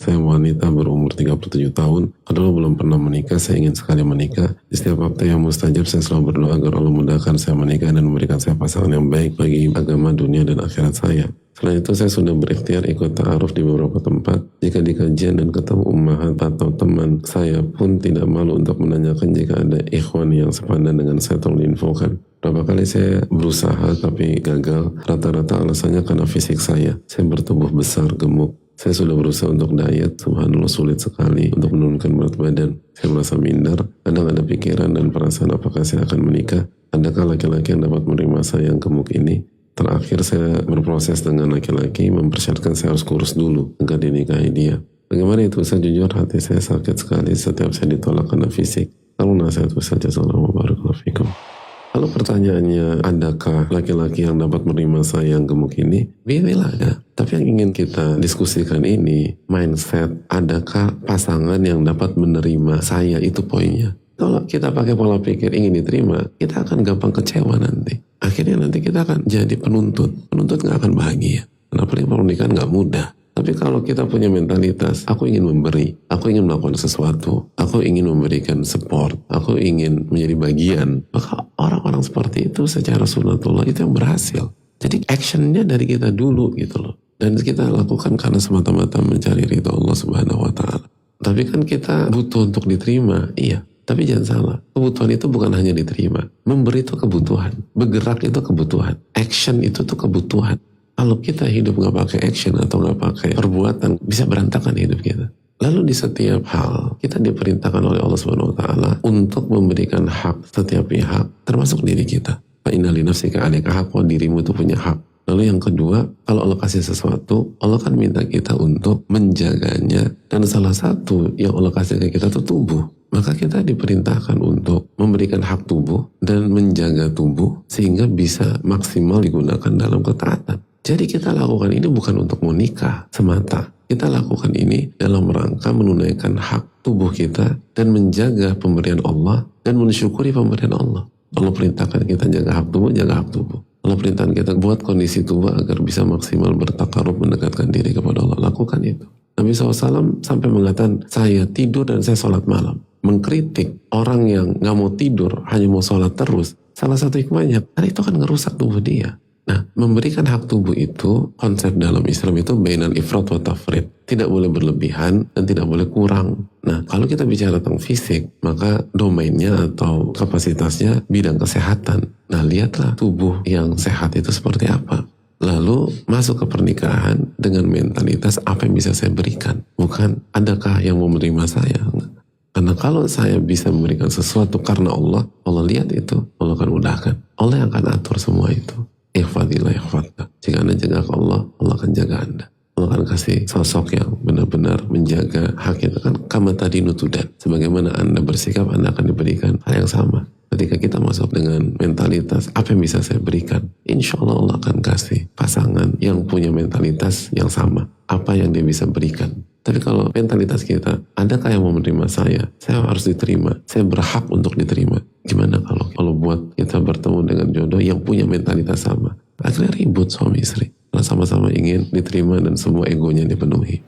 Saya wanita berumur 37 tahun, padahal belum pernah menikah, saya ingin sekali menikah. Di setiap waktu yang mustajab, saya selalu berdoa agar Allah mudahkan saya menikah dan memberikan saya pasangan yang baik bagi agama, dunia, dan akhirat saya. Selain itu, saya sudah berikhtiar ikut ta'aruf di beberapa tempat. Jika di kajian dan ketemu ummahat atau teman, saya pun tidak malu untuk menanyakan jika ada ikhwan yang sepadan dengan saya, tolong diinfokan. Berapa kali saya berusaha tapi gagal, rata-rata alasannya karena fisik saya. Saya bertubuh besar, gemuk. Saya sudah berusaha untuk diet, subhanallah sulit sekali untuk menurunkan berat badan. Saya merasa minder, kadang ada pikiran dan perasaan apakah saya akan menikah. Adakah laki-laki yang dapat menerima saya yang gemuk ini? Terakhir saya berproses dengan laki-laki, mempersyaratkan saya harus kurus dulu agar dinikahi dia. Bagaimana itu? Saya jujur hati saya sakit sekali setiap saya ditolak karena fisik. Kalau nasihat Ustaz, jazakallahu barakallahu fikum. Kalau pertanyaannya, adakah laki-laki yang dapat menerima saya yang gemuk ini? Pilihlah ya. Tapi yang ingin kita diskusikan ini, mindset, adakah pasangan yang dapat menerima saya, itu poinnya. Kalau kita pakai pola pikir ingin diterima, kita akan gampang kecewa nanti. Akhirnya nanti kita akan jadi penuntut. Penuntut nggak akan bahagia. Karena pernikahan nggak mudah. Tapi kalau kita punya mentalitas, aku ingin memberi, aku ingin melakukan sesuatu, aku ingin memberikan support, aku ingin menjadi bagian, maka orang-orang seperti itu secara sunnatullah itu yang berhasil. Jadi actionnya dari kita dulu gitu loh. Dan kita lakukan karena semata-mata mencari ridha Allah Subhanahu wa Ta'ala. Tapi kan kita butuh untuk diterima, iya. Tapi jangan salah, kebutuhan itu bukan hanya diterima. Memberi itu kebutuhan, bergerak itu kebutuhan, action itu tuh kebutuhan. Kalau kita hidup nggak pakai action atau nggak pakai perbuatan, bisa berantakan hidup kita. Lalu di setiap hal, kita diperintahkan oleh Allah Subhanahu wa Ta'ala untuk memberikan hak setiap pihak, termasuk diri kita. Fa inna li nafsika 'alaika haqqan, dirimu itu punya hak. Lalu yang kedua, kalau Allah kasih sesuatu, Allah kan minta kita untuk menjaganya. Dan salah satu yang Allah kasih ke kita itu tubuh. Maka kita diperintahkan untuk memberikan hak tubuh dan menjaga tubuh sehingga bisa maksimal digunakan dalam ketaatan. Jadi kita lakukan ini bukan untuk menikah semata. Kita lakukan ini dalam rangka menunaikan hak tubuh kita dan menjaga pemberian Allah dan mensyukuri pemberian Allah. Allah perintahkan kita jaga hak tubuh, jaga hak tubuh. Allah perintahkan kita buat kondisi tubuh agar bisa maksimal bertakarub, mendekatkan diri kepada Allah. Lakukan itu. Nabi SAW sampai mengatakan, saya tidur dan saya sholat malam. Mengkritik orang yang gak mau tidur, hanya mau sholat terus. Salah satu hikmahnya, karena itu kan ngerusak tubuh dia. Nah, memberikan hak tubuh itu, konsep dalam Islam itu bainal ifrat wa tafrid. Tidak boleh berlebihan dan tidak boleh kurang. Nah, kalau kita bicara tentang fisik, maka domainnya atau kapasitasnya bidang kesehatan. Nah, lihatlah tubuh yang sehat itu seperti apa. Lalu masuk ke pernikahan dengan mentalitas apa yang bisa saya berikan. Bukan adakah yang mau menerima saya. Karena kalau saya bisa memberikan sesuatu karena Allah, Allah lihat itu, Allah akan mudahkan. Allah yang akan atur semua itu. Ihfadillah ihfadillah. Jika Anda jaga Allah, Allah akan jaga Anda. Allah akan kasih sosok yang benar-benar menjaga hak itu. Kan kama tadi nutudan. Sebagaimana Anda bersikap, Anda akan diberikan hal yang sama. Ketika kita masuk dengan mentalitas, apa yang bisa saya berikan? Insya Allah Allah akan kasih pasangan yang punya mentalitas yang sama. Apa yang dia bisa berikan. Tapi kalau mentalitas kita, adakah yang mau menerima saya? Saya harus diterima. Saya berhak untuk diterima. Gimana kalau buat kita bertemu dengan jodoh yang punya mentalitas sama? Akhirnya ribut suami istri. Karena sama-sama ingin diterima dan semua egonya dipenuhi.